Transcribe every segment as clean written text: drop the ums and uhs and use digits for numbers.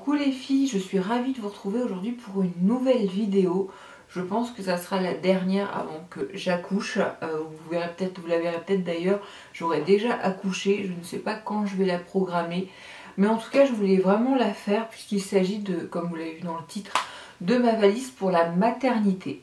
Coucou les filles, je suis ravie de vous retrouver aujourd'hui pour une nouvelle vidéo. Je pense que ça sera la dernière avant que j'accouche. Vous la verrez peut-être d'ailleurs, j'aurai déjà accouché. Je ne sais pas quand je vais la programmer. Mais en tout cas, je voulais vraiment la faire puisqu'il s'agit de, comme vous l'avez vu dans le titre, de ma valise pour la maternité.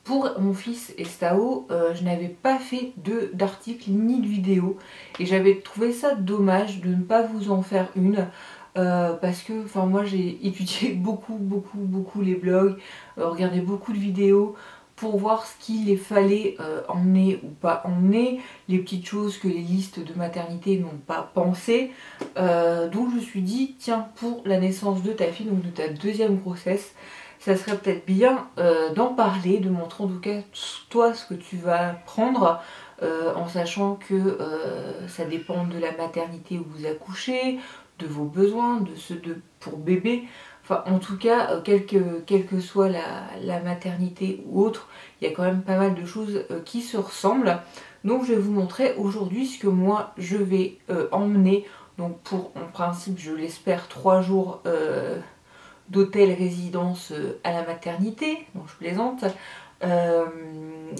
Pour mon fils Estao, je n'avais pas fait d'article ni de vidéo. Et j'avais trouvé ça dommage de ne pas vous en faire une. Parce que moi j'ai étudié beaucoup les blogs, regardé beaucoup de vidéos pour voir ce qu'il fallait emmener ou pas emmener, les petites choses que les listes de maternité n'ont pas pensé. Donc je me suis dit, tiens, pour la naissance de ta fille, donc de ta deuxième grossesse, ça serait peut-être bien d'en parler, de montrer en tout cas toi ce que tu vas prendre, en sachant que ça dépend de la maternité où vous accouchez, de vos besoins, de ceux pour bébé. Enfin, en tout cas, quelle que soit la maternité ou autre, il y a quand même pas mal de choses qui se ressemblent. Donc je vais vous montrer aujourd'hui ce que moi je vais emmener. Donc pour, en principe, je l'espère, 3 jours d'hôtel résidence à la maternité. Donc je plaisante.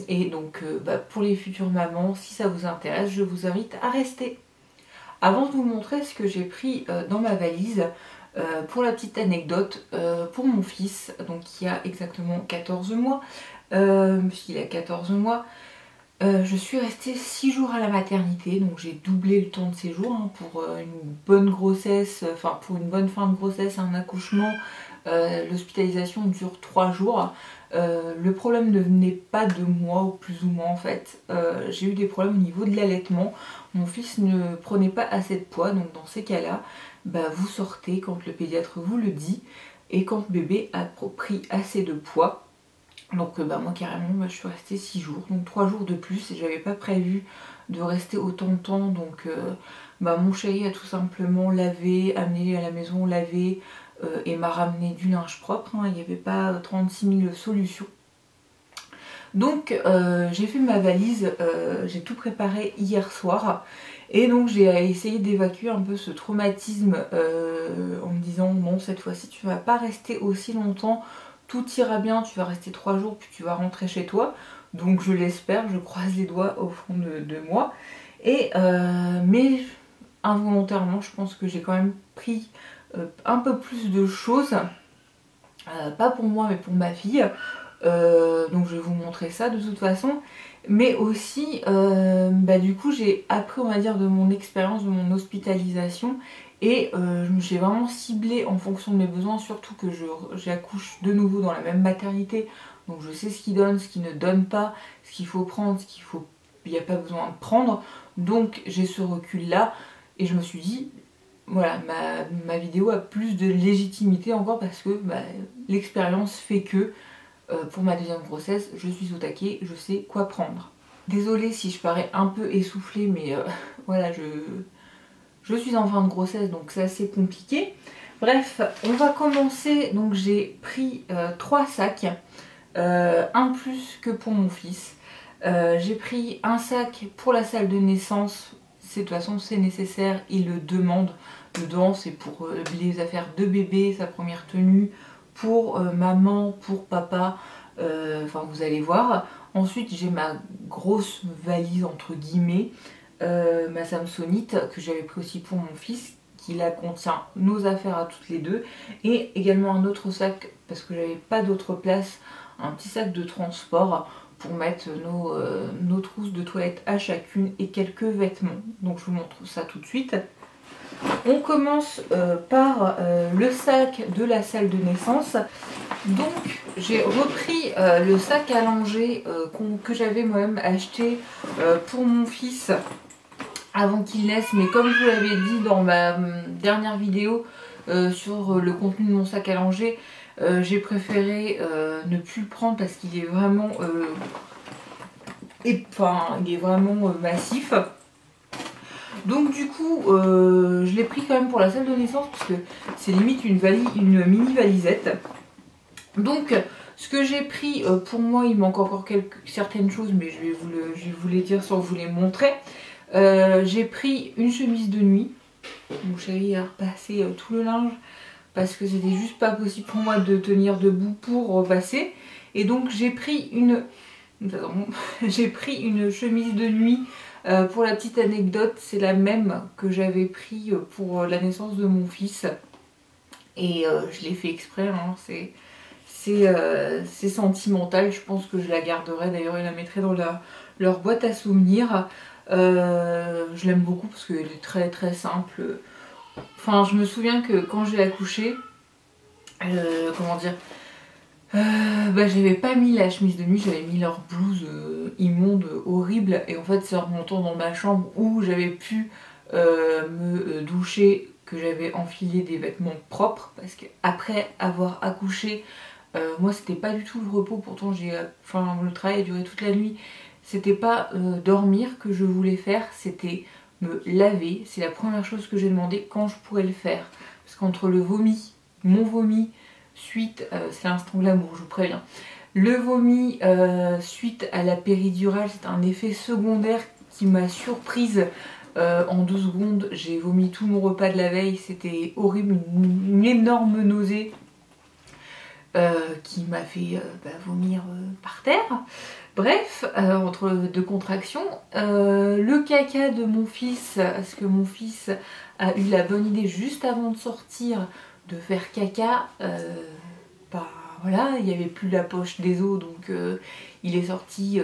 Et donc pour les futures mamans, si ça vous intéresse, je vous invite à rester. Avant de vous montrer ce que j'ai pris dans ma valise, pour la petite anecdote, pour mon fils, donc qui a exactement 14 mois, puisqu'il a 14 mois, je suis restée 6 jours à la maternité, donc j'ai doublé le temps de séjour pour une bonne grossesse, pour une bonne fin de grossesse, un accouchement. L'hospitalisation dure 3 jours. Le problème ne venait pas de moi, ou plus ou moins en fait. J'ai eu des problèmes au niveau de l'allaitement. Mon fils ne prenait pas assez de poids, donc dans ces cas-là, vous sortez quand le pédiatre vous le dit et quand bébé a pris assez de poids. Donc moi carrément, je suis restée 6 jours, donc 3 jours de plus, et j'avais pas prévu de rester autant de temps. Donc mon chéri a tout simplement lavé, amené à la maison, lavé, et m'a ramené du linge propre. Il n'y avait pas 36 000 solutions. Donc j'ai fait ma valise, j'ai tout préparé hier soir. Et donc j'ai essayé d'évacuer un peu ce traumatisme en me disant, bon, cette fois-ci tu vas pas rester aussi longtemps, tout ira bien, tu vas rester 3 jours puis tu vas rentrer chez toi. Donc je l'espère, je croise les doigts au fond de moi. Et mais involontairement, je pense que j'ai quand même pris un peu plus de choses, pas pour moi mais pour ma fille. Donc je vais vous montrer ça de toute façon, mais aussi du coup j'ai appris, on va dire, de mon expérience, de mon hospitalisation, et j'ai vraiment ciblé en fonction de mes besoins, surtout que j'accouche de nouveau dans la même maternité, donc je sais ce qui donne, ce qui ne donne pas, ce qu'il faut prendre, il n'y a pas besoin de prendre. Donc j'ai ce recul là et je me suis dit, voilà, ma vidéo a plus de légitimité encore parce que l'expérience fait que pour ma deuxième grossesse, je suis au taquet, je sais quoi prendre. Désolée si je parais un peu essoufflée, mais voilà, je suis en fin de grossesse, donc c'est assez compliqué. Bref, on va commencer. Donc j'ai pris 3 sacs, un plus que pour mon fils. J'ai pris un sac pour la salle de naissance. De toute façon, c'est nécessaire, il le demande. Dedans, c'est pour les affaires de bébé, sa première tenue, pour maman, pour papa, vous allez voir. Ensuite j'ai ma grosse valise entre guillemets, ma Samsonite que j'avais pris aussi pour mon fils, qui là contient nos affaires à toutes les deux, et également un autre sac parce que j'avais pas d'autre place, un petit sac de transport pour mettre nos trousses de toilette à chacune et quelques vêtements. Donc je vous montre ça tout de suite. On commence par le sac de la salle de naissance. Donc j'ai repris le sac à langer que j'avais moi-même acheté pour mon fils avant qu'il naisse, mais comme je vous l'avais dit dans ma dernière vidéo sur le contenu de mon sac à langer, j'ai préféré ne plus le prendre parce qu'il est vraiment massif. Donc du coup je l'ai pris quand même pour la salle de naissance parce que c'est limite une mini valisette. Donc ce que j'ai pris pour moi, il manque encore certaines choses, mais je vais vous les dire sans vous les montrer. J'ai pris une chemise de nuit. Mon chéri a repassé tout le linge parce que c'était juste pas possible pour moi de tenir debout pour repasser. Et donc j'ai pris une... j'ai pris une chemise de nuit. Pour la petite anecdote, c'est la même que j'avais pris pour la naissance de mon fils. Et je l'ai fait exprès, hein, c'est sentimental. Je pense que je la garderai, d'ailleurs je la mettrai dans leur boîte à souvenirs. Je l'aime beaucoup parce qu'elle est très très simple. Enfin, je me souviens que quand j'ai accouché, comment dire, j'avais pas mis la chemise de nuit, j'avais mis leur blouse immonde, horrible. Et en fait, c'est en remontant dans ma chambre où j'avais pu me doucher que j'avais enfilé des vêtements propres. Parce qu'après avoir accouché, moi c'était pas du tout le repos. Pourtant, le travail a duré toute la nuit. C'était pas dormir que je voulais faire, c'était me laver. C'est la première chose que j'ai demandé quand je pourrais le faire. Parce qu'entre le vomi, mon vomi, suite, c'est l'instant glamour, je vous préviens. Le vomi suite à la péridurale, c'est un effet secondaire qui m'a surprise. En 2 secondes, j'ai vomi tout mon repas de la veille, c'était horrible, une énorme nausée qui m'a fait vomir par terre. Bref, entre 2 contractions, le caca de mon fils, parce que mon fils a eu la bonne idée juste avant de sortir de faire caca, voilà, il n'y avait plus la poche des os, donc il est sorti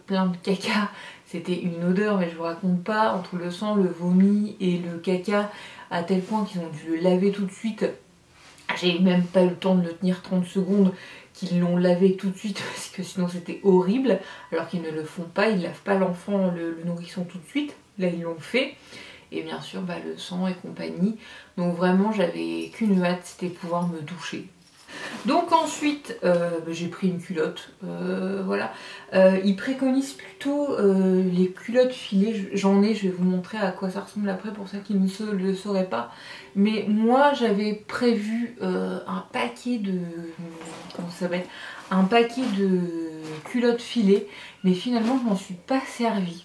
plein de caca. C'était une odeur, mais je vous raconte pas, entre le sang, le vomi et le caca, à tel point qu'ils ont dû le laver tout de suite. J'ai même pas eu le temps de le tenir 30 secondes, qu'ils l'ont lavé tout de suite, parce que sinon c'était horrible, alors qu'ils ne le font pas, ils lavent pas l'enfant, le nourrisson tout de suite, là ils l'ont fait. Et bien sûr le sang et compagnie, donc vraiment j'avais qu'une hâte, c'était pouvoir me doucher. Donc ensuite j'ai pris une culotte, voilà. Ils préconisent plutôt les culottes filées, j'en ai, je vais vous montrer à quoi ça ressemble après pour ceux qui ne le sauraient pas. Mais moi j'avais prévu un paquet de... comment ça s'appelle, un paquet de culottes filées, mais finalement je m'en suis pas servi.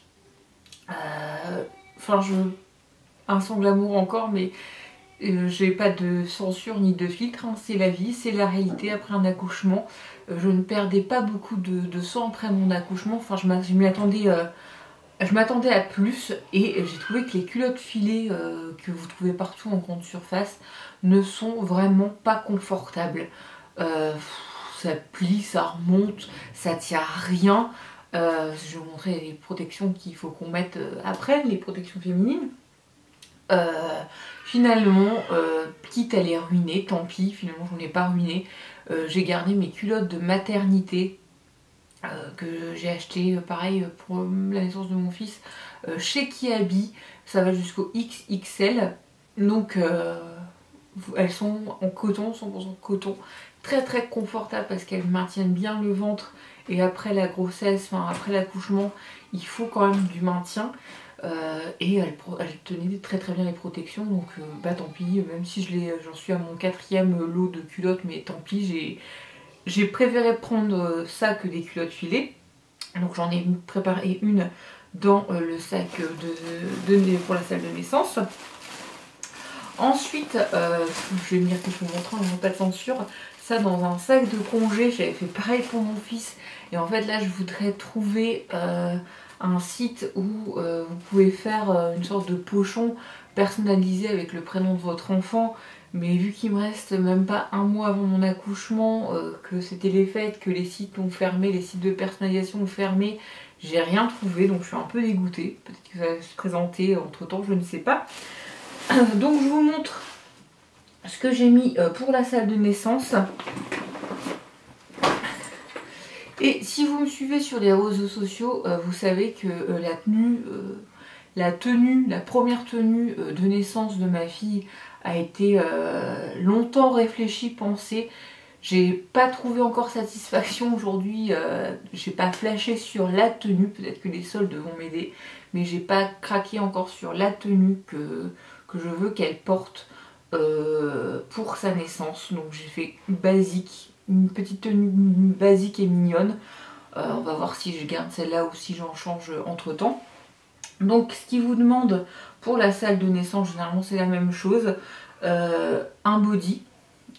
Enfin un sans glamour encore, mais... j'ai pas de censure ni de filtre, hein. C'est la vie, c'est la réalité après un accouchement. Je ne perdais pas beaucoup de sang après mon accouchement, enfin je m'attendais à plus, et j'ai trouvé que les culottes filées que vous trouvez partout en grande surface ne sont vraiment pas confortables. Ça plie, ça remonte, ça tient à rien. Je vais vous montrer les protections qu'il faut qu'on mette après, les protections féminines. Finalement, quitte à les ruiner, tant pis, finalement j'en ai pas ruiné. J'ai gardé mes culottes de maternité que j'ai acheté pareil pour la naissance de mon fils chez Kiabi. Ça va jusqu'au XXL, donc elles sont en coton, 100% coton, très très confortables parce qu'elles maintiennent bien le ventre, et après la grossesse, enfin après l'accouchement, il faut quand même du maintien. Et elle tenait très très bien les protections, donc tant pis, même si j'en suis à mon 4e lot de culottes, mais tant pis, j'ai préféré prendre ça que des culottes filées. Donc j'en ai préparé une dans le sac pour la salle de naissance. Ensuite, je vais venir que je vous montre, on n'a pas de censure, ça dans un sac de congé, j'avais fait pareil pour mon fils, et en fait là je voudrais trouver un site où vous pouvez faire une sorte de pochon personnalisé avec le prénom de votre enfant. Mais vu qu'il me reste même pas un mois avant mon accouchement, que c'était les fêtes, que les sites ont fermé, les sites de personnalisation ont fermé, j'ai rien trouvé, donc je suis un peu dégoûtée. Peut-être que ça va se présenter entre temps, je ne sais pas. Donc je vous montre ce que j'ai mis pour la salle de naissance. Et si vous me suivez sur les réseaux sociaux, vous savez que la première tenue de naissance de ma fille a été longtemps réfléchie, pensée. J'ai pas trouvé encore satisfaction aujourd'hui, j'ai pas flashé sur la tenue, peut-être que les soldes vont m'aider, mais j'ai pas craqué encore sur la tenue que je veux qu'elle porte pour sa naissance. Donc j'ai fait basique, une petite tenue basique et mignonne. On va voir si je garde celle-là ou si j'en change entre temps. Donc ce qu'ils vous demandent pour la salle de naissance, généralement c'est la même chose. Un body,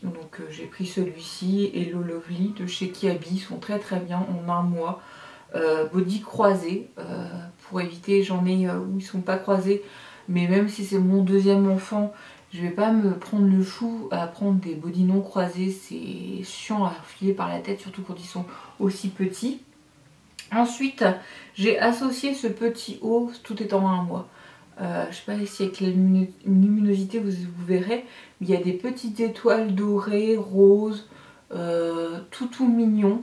Donc j'ai pris celui-ci, Hello Lovely de chez Kiabi, ils sont très très bien en un mois. Body croisé, pour éviter, j'en ai où ils sont pas croisés, mais même si c'est mon deuxième enfant, je vais pas me prendre le chou à prendre des body non croisés, c'est chiant à filer par la tête, surtout quand ils sont aussi petits. Ensuite, j'ai associé ce petit haut tout étant un mois. Je sais pas si avec la luminosité vous verrez, mais il y a des petites étoiles dorées, roses, tout mignon.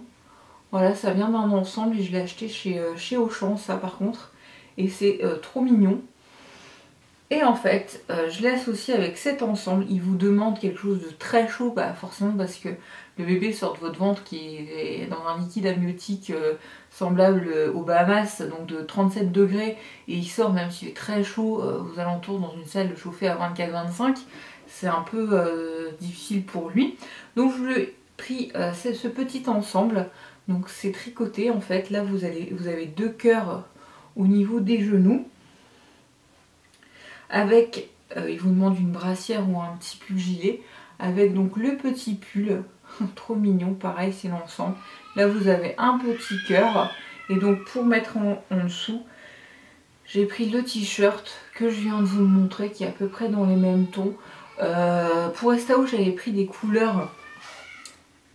Voilà, ça vient d'un ensemble et je l'ai acheté chez Auchan, ça par contre. Et c'est trop mignon. Et en fait, je l'ai associé avec cet ensemble. Il vous demande quelque chose de très chaud, bah forcément parce que le bébé sort de votre ventre qui est dans un liquide amniotique semblable aux Bahamas, donc de 37 degrés. Et il sort, même s'il est très chaud, aux alentours dans une salle chauffée à 24-25. C'est un peu difficile pour lui. Donc je lui ai pris ce petit ensemble. Donc c'est tricoté en fait. Là vous avez 2 cœurs au niveau des genoux. Avec, il vous demande une brassière ou un petit pull gilet. Avec donc le petit pull, trop mignon, pareil c'est l'ensemble. Là vous avez un petit cœur. Et donc pour mettre en dessous, j'ai pris le t-shirt que je viens de vous montrer qui est à peu près dans les mêmes tons. Pour Estao j'avais pris des couleurs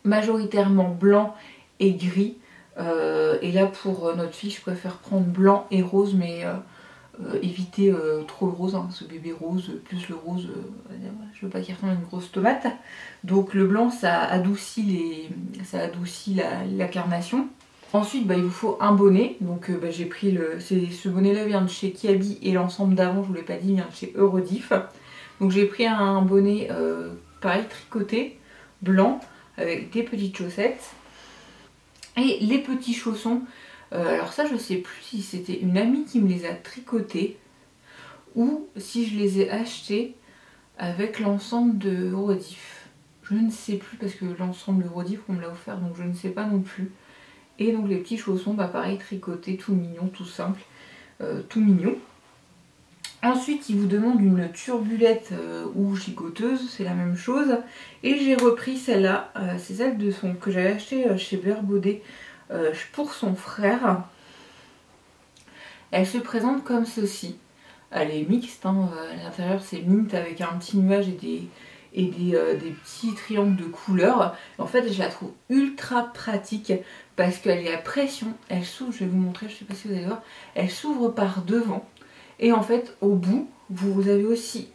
majoritairement blanc et gris. Et là pour notre fille je préfère prendre blanc et rose, mais éviter trop le rose, hein, ce bébé rose plus le rose, je veux pas qu'il ressemble à une grosse tomate. Donc le blanc ça adoucit la carnation. Ensuite il vous faut un bonnet, donc j'ai pris ce bonnet là vient de chez Kiabi et l'ensemble d'avant, je vous l'ai pas dit, vient de chez Eurodif. Donc j'ai pris un bonnet pareil tricoté, blanc, avec des petites chaussettes. Et les petits chaussons, alors ça je sais plus si c'était une amie qui me les a tricotés ou si je les ai achetés avec l'ensemble de Eurodif. Je ne sais plus parce que l'ensemble de Eurodif on me l'a offert, donc je ne sais pas non plus. Et donc les petits chaussons, pareil tricotés, tout mignon, tout simple, tout mignon. Ensuite il vous demande une turbulette ou gigoteuse, c'est la même chose. Et j'ai repris celle-là, c'est celle que j'avais achetée chez Vert Baudet pour son frère. Elle se présente comme ceci. Elle est mixte, hein, à l'intérieur c'est mint avec un petit nuage et des petits triangles de couleurs. En fait je la trouve ultra pratique parce qu'elle est à pression, elle s'ouvre, je vais vous montrer, je sais pas si vous allez voir, elle s'ouvre par devant. Et en fait, au bout, vous avez aussi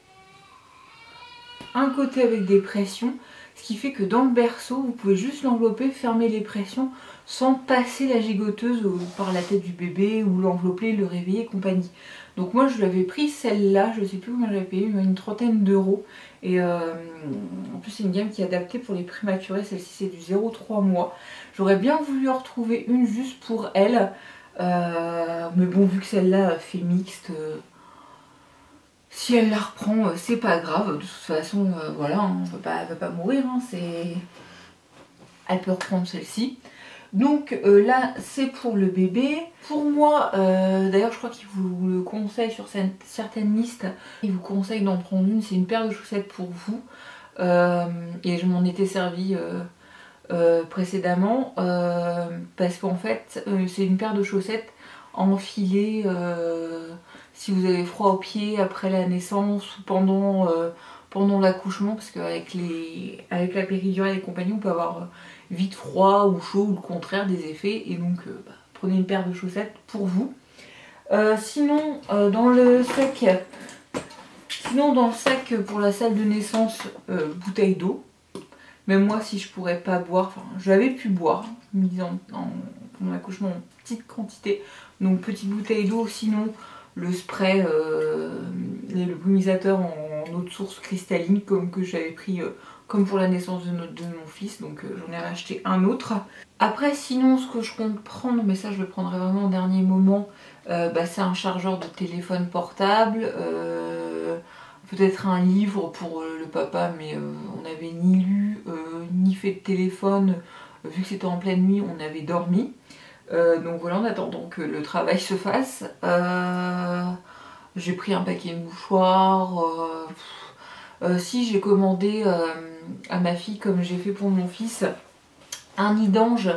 un côté avec des pressions, ce qui fait que dans le berceau, vous pouvez juste l'envelopper, fermer les pressions, sans passer la gigoteuse par la tête du bébé, ou l'envelopper, le réveiller et compagnie. Donc moi, je l'avais pris celle-là, je sais plus combien j'avais payé, mais une trentaine d'euros. Et en plus, c'est une gamme qui est adaptée pour les prématurés, celle-ci c'est du 0,3 mois. J'aurais bien voulu en retrouver une juste pour elle. Mais bon, vu que celle-là fait mixte, si elle la reprend, c'est pas grave. De toute façon, voilà, hein, elle va pas mourir. Hein, elle peut reprendre celle-ci. Donc là, c'est pour le bébé. Pour moi, d'ailleurs, je crois qu'il vous le conseille sur certaines listes. Il vous conseille d'en prendre une. C'est une paire de chaussettes pour vous. Et je m'en étais servi précédemment parce qu'en fait c'est une paire de chaussettes enfilées si vous avez froid aux pieds après la naissance ou pendant l'accouchement, parce qu'avec la péridurale et compagnie on peut avoir vite froid ou chaud ou le contraire des effets, et donc prenez une paire de chaussettes pour vous. Sinon dans le sac pour la salle de naissance, bouteille d'eau. Même moi, si je pourrais pas boire, enfin, j'avais pu boire, mis pendant l'accouchement en petite quantité. Donc, petite bouteille d'eau, sinon le spray, le brumisateur en eau de source cristalline, comme que j'avais pris comme pour la naissance de mon fils. Donc, j'en ai racheté un autre. Après, sinon, ce que je compte prendre, mais ça, je le prendrai vraiment au dernier moment, c'est un chargeur de téléphone portable. Peut-être un livre pour le papa, mais on n'avait ni lu, ni fait de téléphone. Vu que c'était en pleine nuit, on avait dormi. Donc voilà, en attendant que le travail se fasse. J'ai pris un paquet de mouchoirs. Si, j'ai commandé à ma fille, comme j'ai fait pour mon fils, un nid d'ange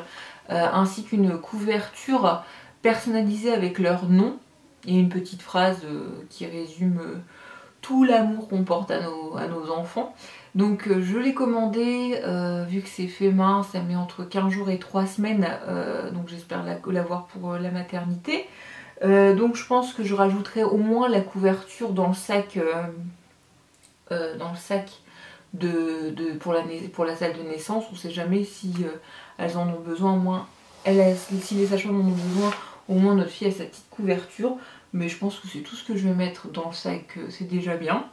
ainsi qu'une couverture personnalisée avec leur nom et une petite phrase qui résume tout l'amour qu'on porte à nos enfants. Donc je l'ai commandé, vu que c'est fait main, ça met entre 15 jours et 3 semaines, donc j'espère l'avoir pour la maternité. Donc je pense que je rajouterai au moins la couverture dans le sac, pour la salle de naissance. On ne sait jamais si elles en ont besoin, au moins si les sages-femmes en ont besoin, au moins notre fille a sa petite couverture. Mais je pense que c'est tout ce que je vais mettre dans le sac, c'est déjà bien.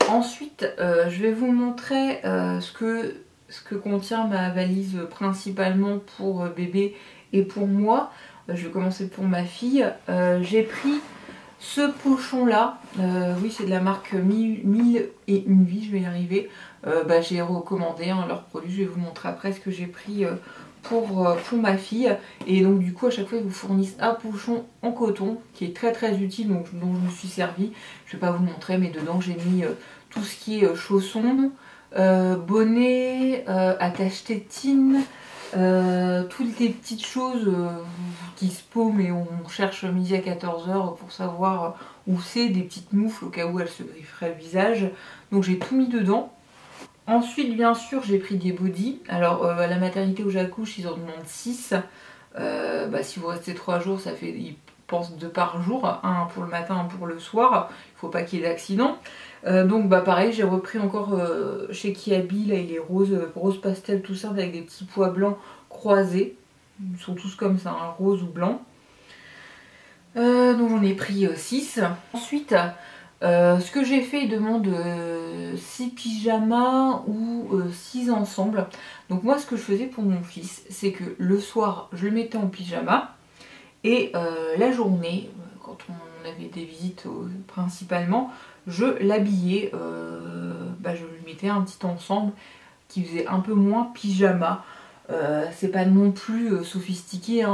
Ensuite, je vais vous montrer ce que contient ma valise principalement pour bébé et pour moi. Je vais commencer pour ma fille. J'ai pris ce pochon là, oui c'est de la marque 1001 Vie, je vais y arriver. J'ai recommandé leurs produits, je vais vous montrer après ce que j'ai pris pour ma fille. Et donc du coup à chaque fois ils vous fournissent un pochon en coton qui est très très utile, dont je me suis servi. Je vais pas vous le montrer, mais dedans j'ai mis tout ce qui est chaussons, bonnets, attache tétine, toutes les petites choses qui se paument et on cherche midi à 14 h pour savoir où c'est, des petites moufles au cas où elle se grifferait le visage. Donc j'ai tout mis dedans. Ensuite bien sûr j'ai pris des bodys. Alors à la maternité où j'accouche ils en demandent 6. Si vous restez 3 jours ça fait, ils pensent 2 par jour, un pour le matin, un pour le soir. Il faut pas qu'il y ait d'accident. Donc pareil, j'ai repris encore chez Kiabi, là il est rose pastel tout simple avec des petits pois blancs croisés. Ils sont tous comme ça, rose ou blanc. Donc j'en ai pris 6. Ensuite, ce que j'ai fait, il demande 6 pyjamas ou 6 ensembles. Donc moi ce que je faisais pour mon fils, c'est que le soir je le mettais en pyjama et la journée, quand on avait des visites principalement, je l'habillais, je lui mettais un petit ensemble qui faisait un peu moins pyjama. C'est pas non plus sophistiqué,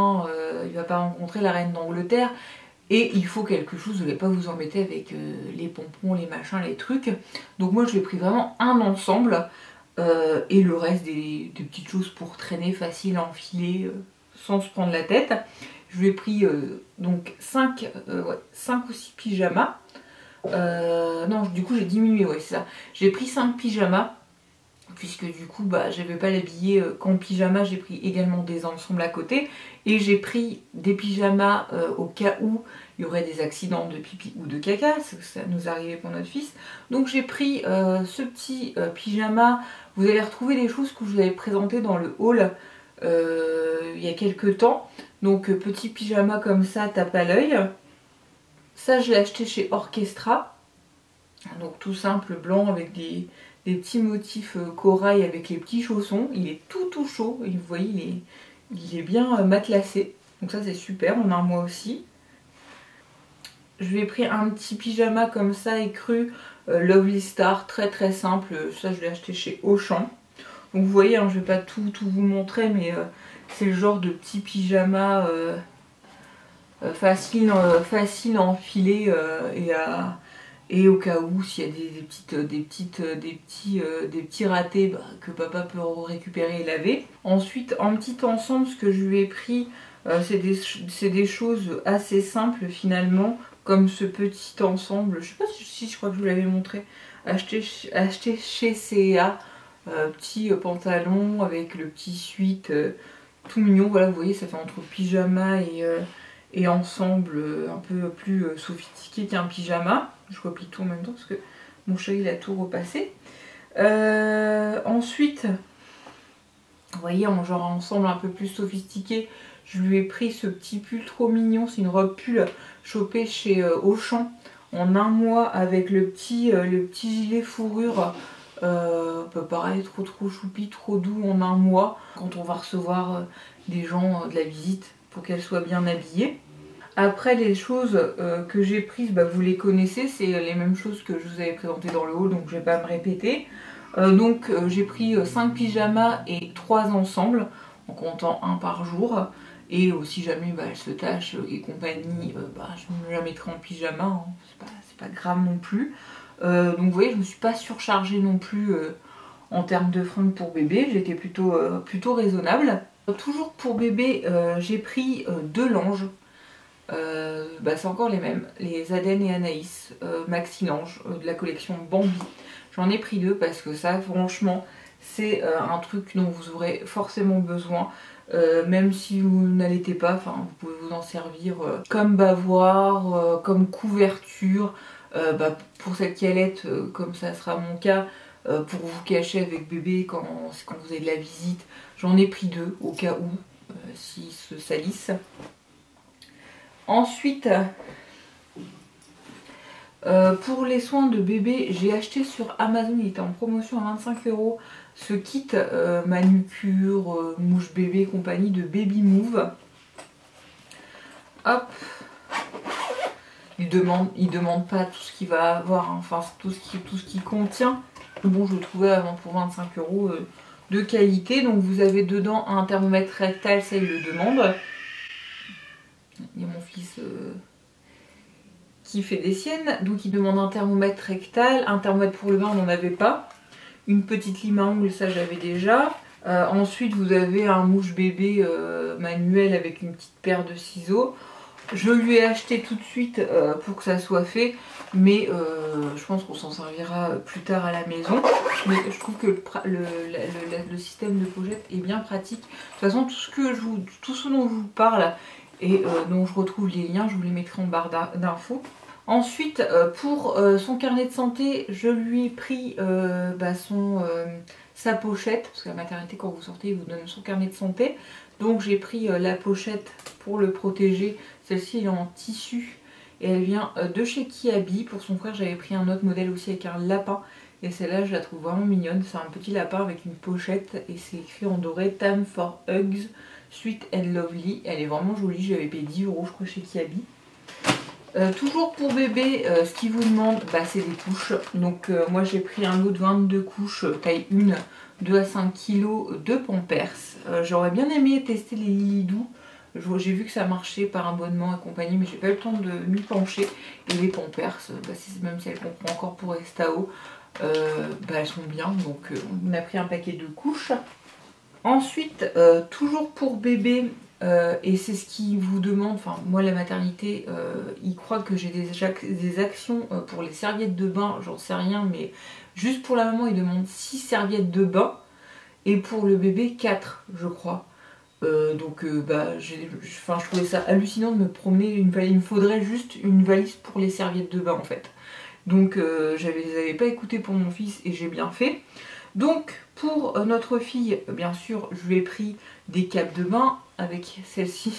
il va pas rencontrer la reine d'Angleterre. Et il faut quelque chose, vous ne voulez pas vous embêter avec les pompons, les machins, les trucs. Donc moi je lui ai pris vraiment un ensemble et le reste des petites choses pour traîner facile à enfiler sans se prendre la tête. Je lui ai pris donc 5 ou 6 pyjamas. Non, du coup j'ai diminué, ouais c'est ça. J'ai pris 5 pyjamas, puisque du coup j'avais pas l'habiller qu'en pyjama, j'ai pris également des ensembles à côté. Et j'ai pris des pyjamas au cas où il y aurait des accidents de pipi ou de caca, ça nous arrivait pour notre fils. Donc j'ai pris ce petit pyjama. Vous allez retrouver des choses que je vous avais présentées dans le haul il y a quelques temps. Donc petit pyjama comme ça, tape à l'œil. Ça je l'ai acheté chez Orchestra. Donc tout simple, blanc avec des petits motifs corail avec les petits chaussons. Il est tout chaud, et vous voyez il est bien matelassé. Donc ça c'est super, on a un mois aussi. Je lui ai pris un petit pyjama comme ça écru, Lovely Star, très très simple. Ça je l'ai acheté chez Auchan. Donc vous voyez, je vais pas tout vous montrer, mais c'est le genre de petit pyjama facile à enfiler et au cas où s'il y a des petits ratés que papa peut récupérer et laver. Ensuite en petit ensemble, ce que je lui ai pris, c'est des choses assez simples finalement, comme ce petit ensemble, je sais pas si je crois que je vous l'avais montré, acheté chez C&A, petit pantalon avec le petit sweat tout mignon. Voilà, vous voyez, ça fait entre pyjama et ensemble un peu plus sophistiqué qu'un pyjama. Je replie tout en même temps parce que mon chéri il a tout repassé. Ensuite, vous voyez, en genre ensemble un peu plus sophistiqué, je lui ai pris ce petit pull trop mignon. C'est une robe pull chopée chez Auchan en un mois avec le petit gilet fourrure. Pareil, trop choupi, trop doux en un mois quand on va recevoir des gens de la visite pour qu'elles soient bien habillées. Après les choses que j'ai prises, vous les connaissez, c'est les mêmes choses que je vous avais présentées dans le haul, donc je vais pas me répéter. J'ai pris 5 pyjamas et 3 ensembles, en comptant un par jour. Et si jamais elle se tâche et compagnie, je me la mettrai en pyjama, c'est pas grave non plus. Donc vous voyez, je me suis pas surchargée non plus en termes de fringues pour bébé. J'étais plutôt raisonnable. Toujours pour bébé, j'ai pris 2 langes. C'est encore les mêmes, les Aden et Anaïs Maxi Lange de la collection Bambi. J'en ai pris 2 parce que ça, franchement, c'est un truc dont vous aurez forcément besoin. Même si vous n'allaitez pas, vous pouvez vous en servir comme bavoir, comme couverture, pour celle qui allaite, comme ça sera mon cas, pour vous cacher avec bébé quand vous avez de la visite. J'en ai pris 2 au cas où, s'ils se salissent. Ensuite, pour les soins de bébé, j'ai acheté sur Amazon, il était en promotion à 25 €, ce kit manucure, mouche bébé compagnie de Baby Move. Hop. Il demande pas tout ce qu'il va avoir, hein, enfin tout ce qui contient. Bon, je le trouvais avant pour 25 € de qualité. Donc vous avez dedans un thermomètre rectal, ça il le demande. Il y a mon fils qui fait des siennes, donc il demande un thermomètre rectal, un thermomètre pour le bain, on n'en avait pas. Une petite lime à ongles, ça j'avais déjà. Ensuite vous avez un mouche bébé manuel avec une petite paire de ciseaux. Je lui ai acheté tout de suite pour que ça soit fait, mais je pense qu'on s'en servira plus tard à la maison. Mais je trouve que le système de pochette est bien pratique. De toute façon, tout ce dont je vous parle et dont je retrouve les liens, je vous les mettrai en barre d'infos. Ensuite, pour son carnet de santé, je lui ai pris sa pochette, parce que la maternité, quand vous sortez, il vous donne son carnet de santé. Donc j'ai pris la pochette pour le protéger. Celle-ci est en tissu et elle vient de chez Kiabi. Pour son frère, j'avais pris un autre modèle aussi avec un lapin. Et celle-là, je la trouve vraiment mignonne. C'est un petit lapin avec une pochette et c'est écrit en doré Time for Hugs, Sweet and Lovely. Elle est vraiment jolie. J'avais payé 10 € je crois chez Kiabi. Toujours pour bébé, ce qu'il vous demande, c'est des couches. Donc moi j'ai pris un lot de 22 couches, taille 1, 2 à 5 kg de Pampers. J'aurais bien aimé tester les Lilidou. J'ai vu que ça marchait par abonnement et compagnie, mais j'ai pas eu le temps de m'y pencher. Et les Pampers, même si elles comprennent encore pour Estao, elles sont bien. Donc on a pris un paquet de couches. Ensuite, toujours pour bébé, et c'est ce qui vous demande, moi la maternité, il croit que j'ai des actions pour les serviettes de bain, j'en sais rien, mais juste pour la maman il demande 6 serviettes de bain, et pour le bébé 4 je crois. Je trouvais ça hallucinant de me promener il me faudrait juste une valise pour les serviettes de bain en fait. Donc je les avais pas écoutées pour mon fils et j'ai bien fait. Donc pour notre fille, bien sûr, je lui ai pris des capes de bain avec celle-ci,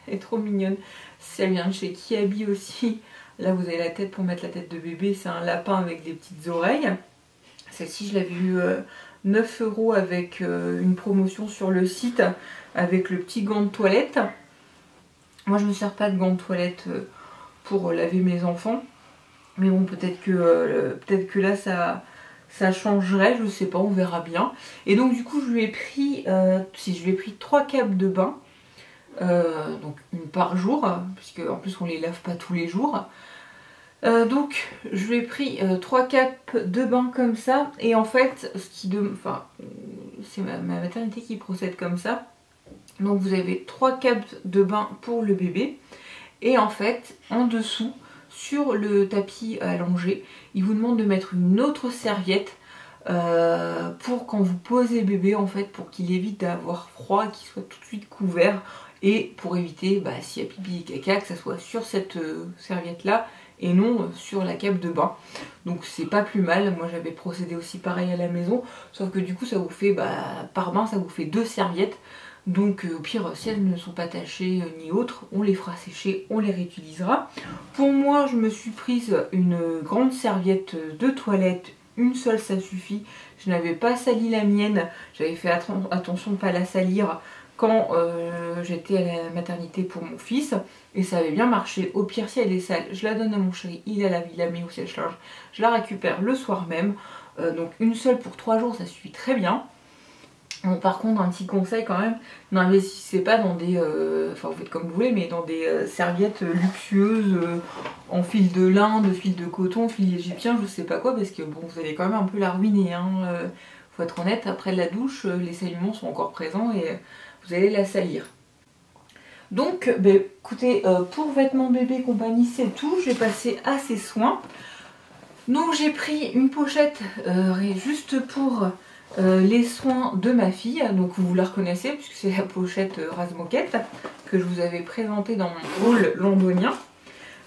elle est trop mignonne. Celle vient de chez Kiabi aussi. Là vous avez la tête pour mettre la tête de bébé, c'est un lapin avec des petites oreilles. Celle-ci je l'avais eu 9 € avec une promotion sur le site avec le petit gant de toilette. Moi je ne me sers pas de gant de toilette pour laver mes enfants. Mais bon, peut-être que là ça changerait, je sais pas, on verra bien. Et donc du coup je lui ai pris 3 capes de bain, donc une par jour, puisque en plus on les lave pas tous les jours. Donc je lui ai pris 3 capes de bain comme ça, et en fait c'est ma maternité qui procède comme ça. Donc vous avez 3 capes de bain pour le bébé, et en fait en dessous sur le tapis allongé, il vous demande de mettre une autre serviette pour quand vous posez bébé en fait, pour qu'il évite d'avoir froid, qu'il soit tout de suite couvert, et pour éviter s'il y a pipi et caca que ça soit sur cette serviette là et non sur la cape de bain. Donc c'est pas plus mal, moi j'avais procédé aussi pareil à la maison, sauf que du coup ça vous fait par bain ça vous fait 2 serviettes. Donc au pire, si elles ne sont pas tachées ni autres, on les fera sécher, on les réutilisera. Pour moi, je me suis prise une grande serviette de toilette, une seule ça suffit. Je n'avais pas sali la mienne, j'avais fait attention de ne pas la salir quand j'étais à la maternité pour mon fils. Et ça avait bien marché. Au pire, si elle est sale, je la donne à mon chéri, il la met au sèche-linge. Je la récupère le soir même. Donc une seule pour 3 jours, ça suffit très bien. Bon, par contre, un petit conseil quand même, n'investissez pas dans des, vous faites comme vous voulez, mais dans des serviettes luxueuses en fil de lin, de fil de coton, fil égyptien, je sais pas quoi, parce que bon, vous allez quand même un peu la ruiner, hein. faut être honnête, après la douche, les saignements sont encore présents et vous allez la salir. Donc, écoutez, pour vêtements bébé compagnie, c'est tout. J'ai passé à ces soins. Donc j'ai pris une pochette juste pour les soins de ma fille. Donc vous la reconnaissez puisque c'est la pochette Rase-Moquette que je vous avais présentée dans mon haul londonien.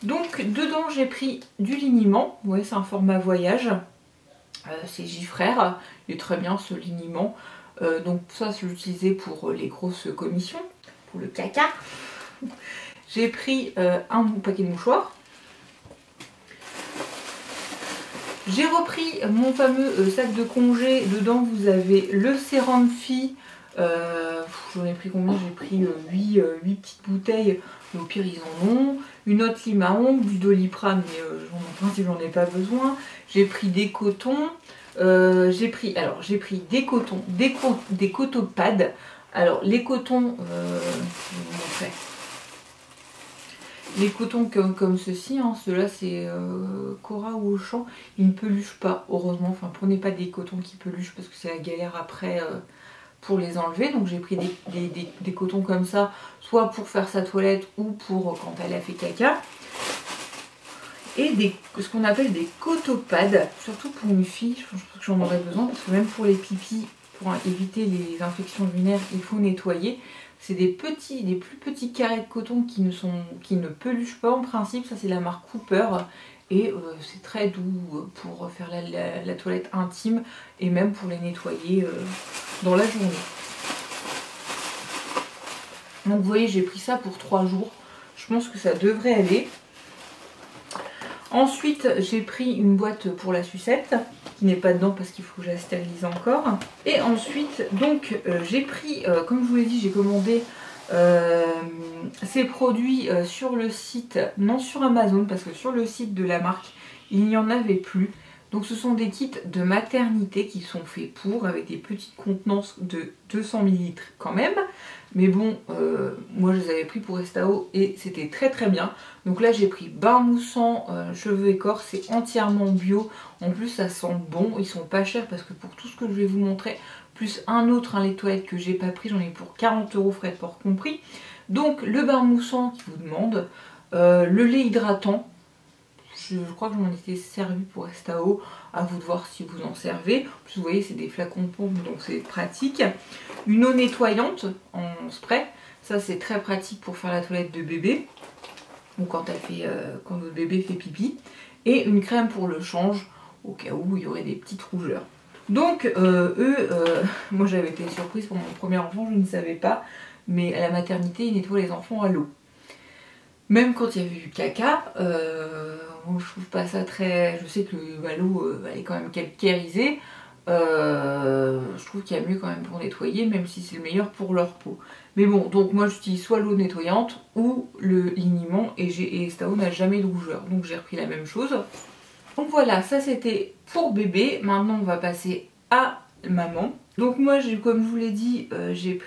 Donc dedans j'ai pris du liniment. Vous voyez, c'est un format voyage. C'est J-Frère. Il est très bien ce liniment. Donc ça je l'utilisais pour les grosses commissions, pour le caca. J'ai pris un paquet de mouchoirs. J'ai repris mon fameux sac de congé. Dedans vous avez le sérum fille. J'en ai pris combien? J'ai pris 8 petites bouteilles. Mais au pire ils en ont. Une autre lime à ongles, du Doliprane, mais en principe j'en ai pas besoin. J'ai pris des cotons. J'ai pris des cotons, des cotopads. Alors les cotons, je vais vous montrer. Les cotons comme ceci, hein, ceux-là c'est Cora ou Auchan, ils ne peluchent pas, heureusement. Enfin, prenez pas des cotons qui peluchent parce que c'est la galère après pour les enlever. Donc j'ai pris des cotons comme ça, soit pour faire sa toilette ou pour quand elle a fait caca. Et ce qu'on appelle des cotopads, surtout pour une fille, je pense que j'en aurais besoin parce que même pour les pipis, pour éviter les infections urinaires, il faut nettoyer. C'est des plus petits carrés de coton qui ne peluchent pas en principe. Ça c'est la marque Cooper et c'est très doux pour faire la toilette intime et même pour les nettoyer dans la journée. Donc vous voyez, j'ai pris ça pour 3 jours. Je pense que ça devrait aller. Ensuite, j'ai pris une boîte pour la sucette, qui n'est pas dedans parce qu'il faut que je la stérilise encore. Et ensuite, donc, j'ai pris, comme je vous l'ai dit, j'ai commandé ces produits sur le site, non sur Amazon, parce que sur le site de la marque, il n'y en avait plus. Donc ce sont des kits de maternité qui sont faits pour, avec des petites contenances de 200 ml quand même. Mais bon, moi je les avais pris pour Estao et c'était très très bien. Donc là j'ai pris bain moussant, cheveux et corps, c'est entièrement bio. En plus ça sent bon, ils sont pas chers parce que pour tout ce que je vais vous montrer, plus un autre, un lait de toilette que j'ai pas pris, j'en ai pour 40 €, frais de port compris. Donc le bain moussant qui vous demande, le lait hydratant. Je crois que je m'en étais servi pour Estao, à vous de voir si vous en servez. En plus vous voyez c'est des flacons de pompe donc c'est pratique. Une eau nettoyante en spray, ça c'est très pratique pour faire la toilette de bébé ou quand votre bébé fait pipi. Et une crème pour le change au cas où il y aurait des petites rougeurs. Donc moi j'avais été surprise pour mon premier enfant, je ne savais pas, mais à la maternité ils nettoient les enfants à l'eau. Même quand il y avait du caca, moi je trouve pas ça très... Je sais que l'eau elle est quand même calcarisée. Je trouve qu'il y a mieux quand même pour nettoyer, même si c'est le meilleur pour leur peau. Mais bon, donc moi j'utilise soit l'eau nettoyante ou le liniment et Estao n'a jamais de rougeur. Donc j'ai repris la même chose. Donc voilà, ça c'était pour bébé. Maintenant on va passer à maman. Donc moi, comme je vous l'ai dit, j'ai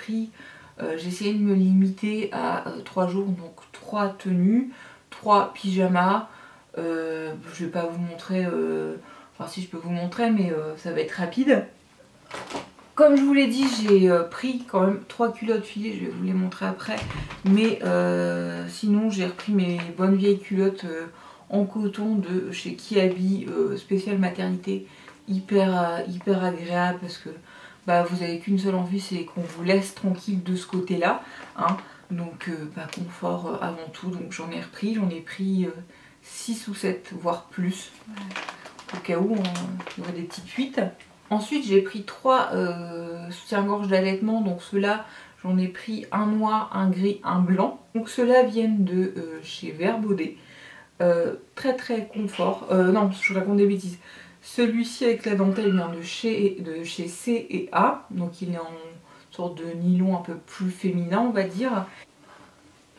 essayé de me limiter à 3 jours, donc 3 tenues, 3 pyjamas. Je vais pas vous montrer, enfin si je peux vous montrer, mais ça va être rapide. Comme je vous l'ai dit, j'ai pris quand même 3 culottes filées, je vais vous les montrer après. Mais sinon, j'ai repris mes bonnes vieilles culottes en coton de chez Kiabi, spécial maternité, hyper agréable parce que vous avez qu'une seule envie, c'est qu'on vous laisse tranquille de ce côté-là. Hein. Donc confort avant tout, donc j'en ai pris 6 ou 7, voire plus, au cas où il y aurait des petites fuites. Ensuite j'ai pris 3 soutiens-gorge d'allaitement, donc ceux-là j'en ai pris un noir, un gris, un blanc. Donc ceux-là viennent de chez Vert Baudet. Très très confort, non je raconte des bêtises. Celui-ci avec la dentelle vient de chez C&A, donc il est en sorte de nylon un peu plus féminin on va dire.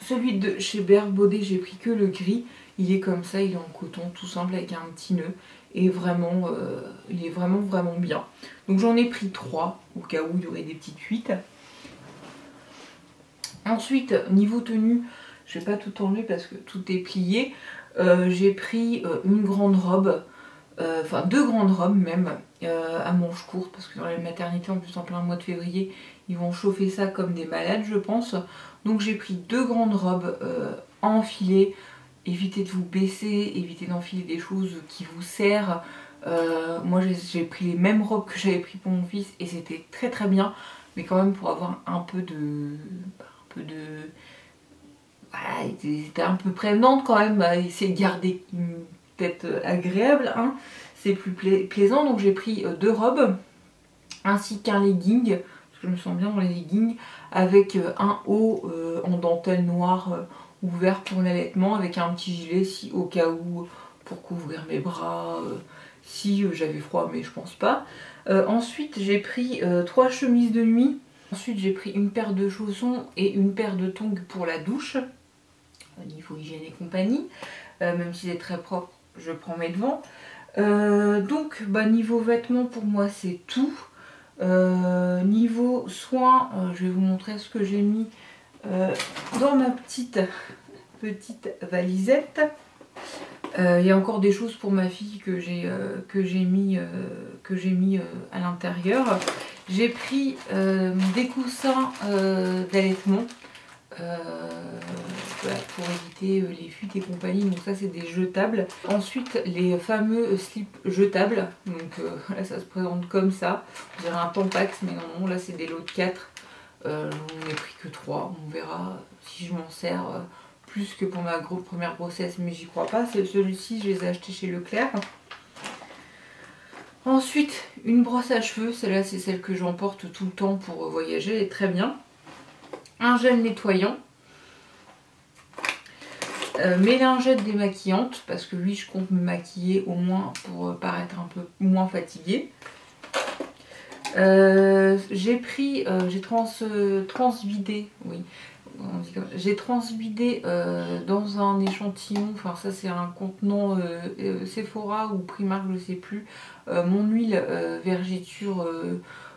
Celui de chez Vert Baudet j'ai pris que le gris, il est comme ça, il est en coton tout simple avec un petit nœud et vraiment il est vraiment bien. Donc j'en ai pris 3 au cas où il y aurait des petites fuites. Ensuite niveau tenue, je vais pas tout enlever parce que tout est plié, j'ai pris une grande robe. enfin 2 grandes robes même, à manches courtes, parce que dans les maternités, en plus en plein mois de février, ils vont chauffer ça comme des malades, je pense. Donc j'ai pris 2 grandes robes à enfiler. Évitez de vous baisser, évitez d'enfiler des choses qui vous serrent. Moi j'ai pris les mêmes robes que j'avais pris pour mon fils et c'était très très bien, mais quand même pour avoir un peu de... Voilà, c'était un peu prévenante quand même, à essayer de garder une tête agréable, hein. C'est plus plaisant. Donc j'ai pris 2 robes, ainsi qu'un legging, parce que je me sens bien dans les leggings, avec un haut en dentelle noire ouvert pour l'allaitement, avec un petit gilet si au cas où, pour couvrir mes bras, si j'avais froid, mais je pense pas. Ensuite j'ai pris 3 chemises de nuit. Ensuite j'ai pris une paire de chaussons et une paire de tongs pour la douche, niveau hygiène et compagnie. Même si c'est très propre, je prends mes devants. Donc niveau vêtements pour moi c'est tout. Niveau soins, je vais vous montrer ce que j'ai mis dans ma petite valisette. Il y a encore des choses pour ma fille que j'ai mis à l'intérieur. J'ai pris des coussins d'allaitement voilà, pour éviter les fuites et compagnie. Donc ça c'est des jetables. Ensuite les fameux slips jetables. Donc là ça se présente comme ça. On dirait un Tampax, mais non, là c'est des lots de 4. J'en ai pris que 3. On verra si je m'en sers plus que pour ma première grossesse, mais j'y crois pas. Celui-ci je les ai achetés chez Leclerc. Ensuite une brosse à cheveux. Celle-là c'est celle que j'emporte tout le temps pour voyager. Elle est très bien. Un gel nettoyant. Mes lingettes démaquillantes, parce que oui je compte me maquiller au moins pour paraître un peu moins fatiguée. J'ai pris, j'ai transvidé, oui, j'ai transvidé dans un échantillon, enfin ça c'est un contenant Sephora ou Primark, je sais plus, mon huile Vergiture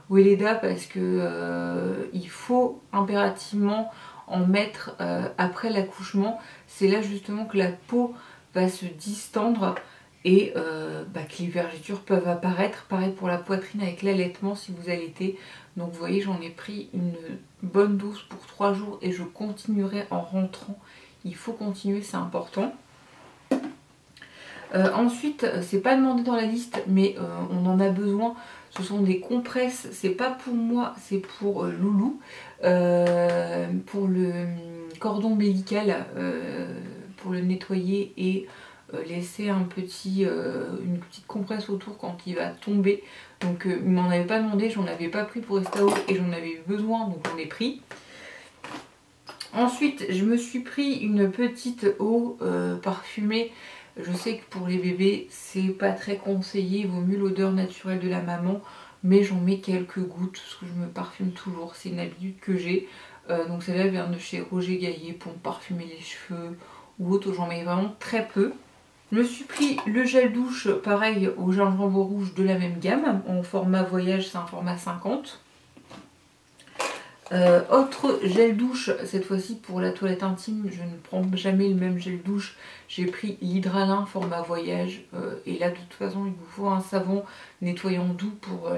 Weleda, parce que il faut impérativement en mettre après l'accouchement. C'est là justement que la peau va se distendre et que les vergetures peuvent apparaître. Pareil pour la poitrine avec l'allaitement si vous allaitez. Donc vous voyez, j'en ai pris une bonne dose pour 3 jours et je continuerai en rentrant. Il faut continuer, c'est important. Ensuite, c'est pas demandé dans la liste, mais on en a besoin. Ce sont des compresses, c'est pas pour moi, c'est pour Loulou, pour le cordon ombilical, pour le nettoyer et laisser une petite compresse autour quand il va tomber. Donc il m'en avait pas demandé, j'en avais pas pris pour Estao et j'en avais eu besoin, donc j'en ai pris. Ensuite, je me suis pris une petite eau parfumée. Je sais que pour les bébés, c'est pas très conseillé, il vaut mieux l'odeur naturelle de la maman, mais j'en mets quelques gouttes parce que je me parfume toujours, c'est une habitude que j'ai. Donc celle-là vient de chez Roger Gaillet pour me parfumer les cheveux ou autre, j'en mets vraiment très peu. Je me suis pris le gel douche, pareil, au gingembre rouge de la même gamme, en format voyage, c'est un format 50. Autre gel douche, cette fois-ci pour la toilette intime, je ne prends jamais le même gel douche. J'ai pris l'Hydralin format voyage et là de toute façon il vous faut un savon nettoyant doux pour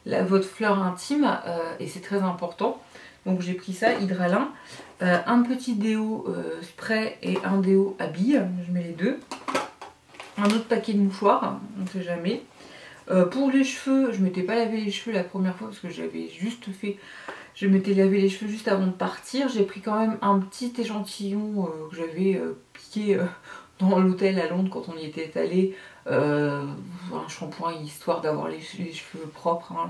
votre fleur intime et c'est très important. Donc j'ai pris ça, Hydralin, un petit déo spray et un déo à billes, je mets les deux. Un autre paquet de mouchoirs, on ne sait jamais. Pour les cheveux, je m'étais pas lavé les cheveux la première fois parce que j'avais juste fait... Je m'étais lavé les cheveux juste avant de partir. J'ai pris quand même un petit échantillon que j'avais piqué dans l'hôtel à Londres quand on y était allé. Un shampoing histoire d'avoir les cheveux propres. Hein.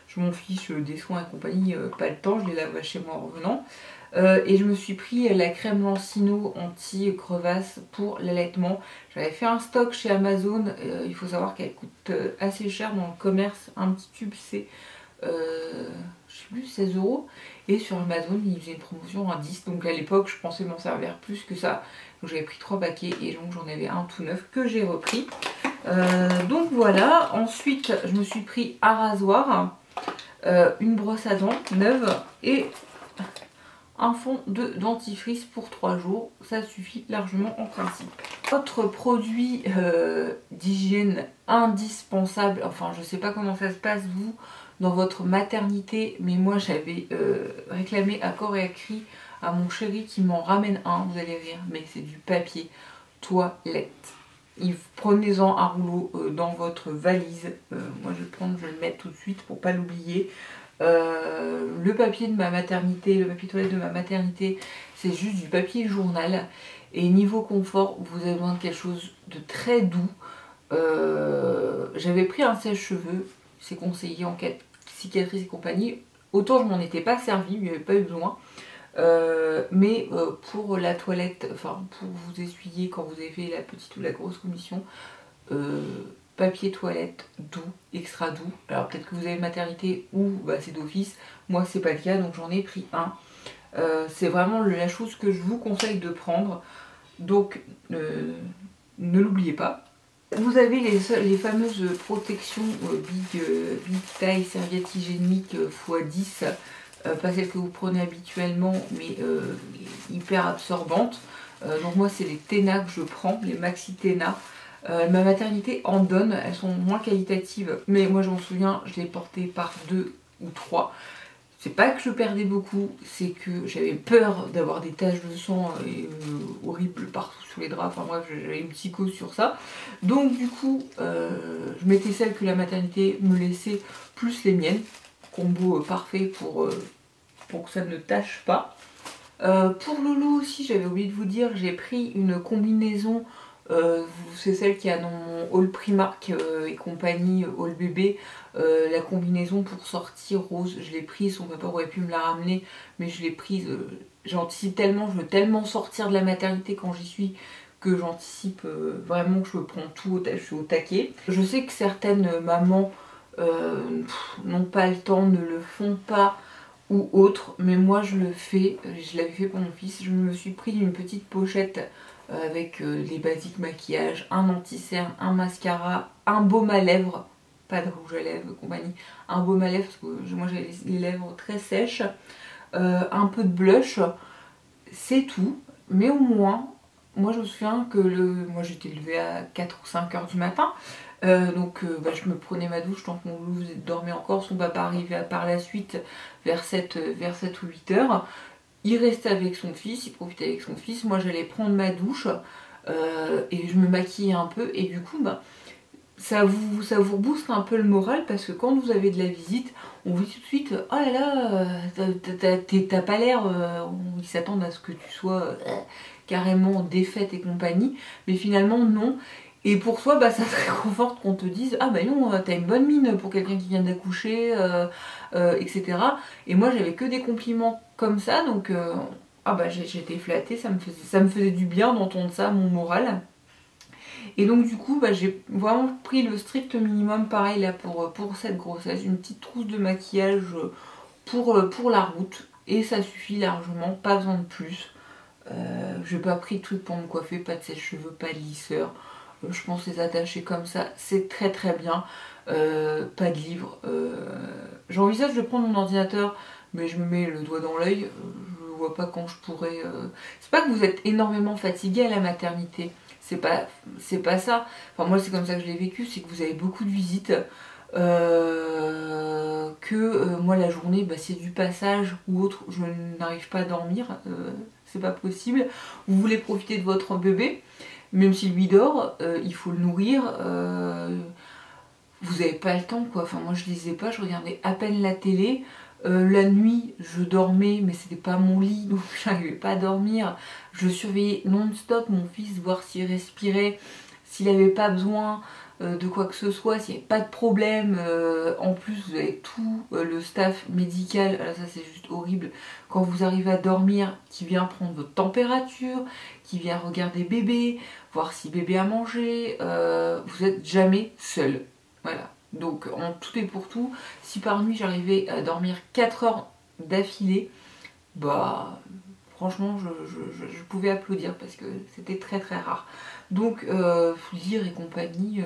Je m'en fiche des soins et compagnie, pas le temps, je les lave chez moi en revenant. Et je me suis pris la crème Lancino anti-crevasse pour l'allaitement. J'avais fait un stock chez Amazon, il faut savoir qu'elle coûte assez cher dans le commerce. Un petit tube c'est, je sais plus, 16 €. Et sur Amazon ils faisaient une promotion à 10, donc à l'époque je pensais m'en servir plus que ça. Donc j'avais pris 3 paquets et donc j'en avais un tout neuf que j'ai repris. Donc voilà, ensuite je me suis pris un rasoir, une brosse à dents neuve et un fond de dentifrice pour 3 jours, ça suffit largement en principe. Autre produit d'hygiène indispensable, enfin je sais pas comment ça se passe vous dans votre maternité, mais moi j'avais réclamé à corps et à cri à mon chéri qui m'en ramène un, vous allez rire, mais c'est du papier toilette. Prenez-en un rouleau dans votre valise, moi je vais le prendre, je vais le mettre tout de suite pour pas l'oublier. Le papier de ma maternité, le papier toilette de ma maternité, c'est juste du papier journal. Et niveau confort, vous avez besoin de quelque chose de très doux. J'avais pris un sèche-cheveux, c'est conseillé en cas de cicatrices et compagnie. Autant je m'en étais pas servi, il n'y avait pas eu besoin. Mais pour la toilette, enfin pour vous essuyer quand vous avez fait la petite ou la grosse commission, papier toilette doux, extra doux. Alors peut-être que vous avez maternité ou bah, c'est d'office, moi c'est pas le cas donc j'en ai pris un. C'est vraiment la chose que je vous conseille de prendre, donc ne l'oubliez pas. Vous avez les fameuses protections big taille serviette hygiénique x10, pas celles que vous prenez habituellement mais hyper absorbantes. Donc moi c'est les Tena que je prends, les Maxi Tena. Ma maternité en donne, elles sont moins qualitatives, mais moi je m'en souviens, je les portais par 2 ou 3. C'est pas que je perdais beaucoup, c'est que j'avais peur d'avoir des taches de sang horribles partout sur les draps, enfin bref, j'avais une psychose sur ça. Donc du coup, je mettais celles que la maternité me laissait, plus les miennes, combo parfait pour que ça ne tâche pas. Pour Loulou aussi, j'avais oublié de vous dire, j'ai pris une combinaison. C'est celle qui a dans mon haul Primark et compagnie, haul bébé, la combinaison pour sortir rose. Je l'ai prise, son papa aurait pu me la ramener, mais je l'ai prise. J'anticipe tellement, je veux tellement sortir de la maternité quand j'y suis que j'anticipe vraiment que je prends tout, je suis au taquet. Je sais que certaines mamans n'ont pas le temps, ne le font pas ou autre, mais moi je le fais. Je l'avais fait pour mon fils. Je me suis pris une petite pochette avec les basiques maquillage, un anti-cerne, un mascara, un baume à lèvres, pas de rouge à lèvres compagnie, un baume à lèvres parce que moi j'ai les lèvres très sèches, un peu de blush, c'est tout. Mais au moins, moi je me souviens que moi j'étais levée à 4 ou 5 heures du matin, donc je me prenais ma douche tant que mon loup dormait encore, son papa arrivait par la suite vers 7 ou 8 heures. Il restait avec son fils, il profitait avec son fils, moi j'allais prendre ma douche et je me maquillais un peu et du coup ça vous rebooste un peu le moral parce que quand vous avez de la visite, on vous dit tout de suite oh là là, t'as pas l'air, ils s'attendent à ce que tu sois carrément défaite et compagnie, mais finalement non. Et pour soi, ça te réconforte qu'on te dise ah bah non, t'as une bonne mine pour quelqu'un qui vient d'accoucher, etc. Et moi j'avais que des compliments comme ça, donc j'étais flattée, ça me faisait du bien d'entendre ça, mon moral. Et donc du coup j'ai vraiment pris le strict minimum pareil là pour cette grossesse, une petite trousse de maquillage pour la route et ça suffit largement, pas besoin de plus. J'ai pas pris de trucs pour me coiffer, pas de sèche-cheveux, pas de lisseur. Je pense les attacher comme ça, c'est très très bien. Pas de livre. J'envisage de prendre mon ordinateur, mais je me mets le doigt dans l'œil. Je vois pas quand je pourrais. C'est pas que vous êtes énormément fatigué à la maternité. C'est pas ça. Enfin moi c'est comme ça que je l'ai vécu, c'est que vous avez beaucoup de visites. Moi la journée c'est du passage ou autre, je n'arrive pas à dormir, c'est pas possible. Vous voulez profiter de votre bébé, même s'il lui dort, il faut le nourrir, vous avez pas le temps quoi. Enfin moi je lisais pas, je regardais à peine la télé. La nuit je dormais mais c'était pas mon lit donc j'arrivais pas à dormir. Je surveillais non-stop mon fils, voir s'il respirait, s'il avait pas besoin de quoi que ce soit, s'il n'y avait pas de problème. En plus vous avez tout le staff médical, alors ça c'est juste horrible, quand vous arrivez à dormir, qui vient prendre votre température, qui vient regarder bébé, voir si bébé a mangé, vous n'êtes jamais seul. Voilà, donc en tout et pour tout, si par nuit j'arrivais à dormir 4 heures d'affilée, franchement je pouvais applaudir parce que c'était très très rare. Donc lire et compagnie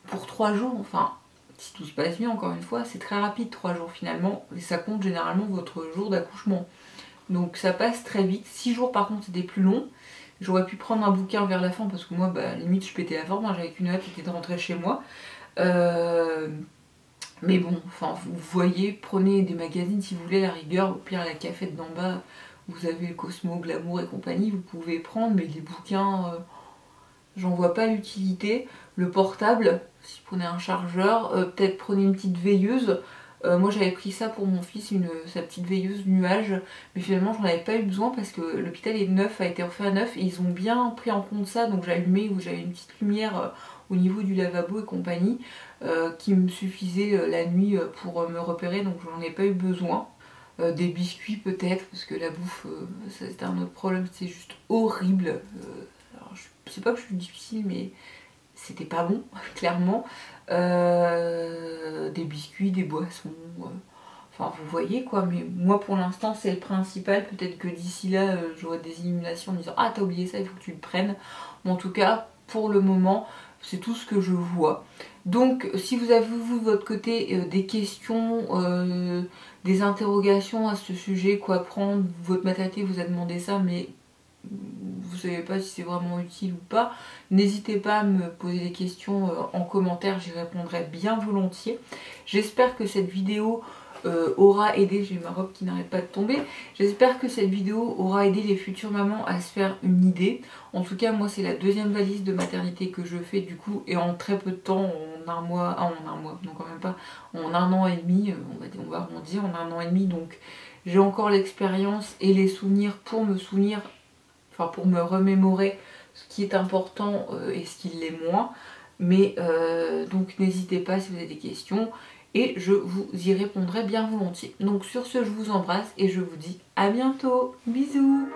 pour 3 jours, enfin si tout se passe bien, encore une fois, c'est très rapide, 3 jours finalement, et ça compte généralement votre jour d'accouchement. Donc ça passe très vite. 6 jours par contre c'était plus long. J'aurais pu prendre un bouquin vers la fin parce que moi, bah, limite je pétais la forme, hein, j'avais qu'une hâte, c'était de rentrer chez moi. Mais bon, enfin vous voyez, prenez des magazines si vous voulez, à la rigueur, au pire la cafette d'en bas, vous avez le Cosmo, Glamour et compagnie, vous pouvez prendre, mais les bouquins, j'en vois pas l'utilité. Le portable, si vous prenez un chargeur, peut-être prenez une petite veilleuse. Moi j'avais pris ça pour mon fils, sa petite veilleuse nuage, mais finalement j'en avais pas eu besoin parce que l'hôpital est neuf, a été refait à neuf et ils ont bien pris en compte ça, donc j'allumais où j'avais une petite lumière au niveau du lavabo et compagnie qui me suffisait la nuit pour me repérer, donc j'en ai pas eu besoin. Des biscuits peut-être, parce que la bouffe c'était un autre problème, c'est juste horrible. Alors, je sais pas que je suis difficile, mais c'était pas bon, clairement. Des biscuits, des boissons, enfin vous voyez quoi, mais moi pour l'instant c'est le principal. Peut-être que d'ici là j'aurai des illuminations en me disant ah t'as oublié ça, il faut que tu le prennes. Mais en tout cas pour le moment c'est tout ce que je vois. Donc si vous avez vous de votre côté des questions, des interrogations à ce sujet, quoi prendre, votre maternité vous a demandé ça mais vous savez pas si c'est vraiment utile ou pas, n'hésitez pas à me poser des questions en commentaire, j'y répondrai bien volontiers. J'espère que cette vidéo aura aidé, j'ai ma robe qui n'arrête pas de tomber, j'espère que cette vidéo aura aidé les futures mamans à se faire une idée. En tout cas moi c'est la deuxième valise de maternité que je fais du coup, et en très peu de temps, en un mois, non quand même pas, en 1 an et demi, on va arrondir, en 1 an et demi, donc j'ai encore l'expérience et les souvenirs pour me souvenir, enfin pour me remémorer ce qui est important et ce qui l'est moins. Mais donc n'hésitez pas si vous avez des questions et je vous y répondrai bien volontiers. Donc sur ce je vous embrasse et je vous dis à bientôt. Bisous.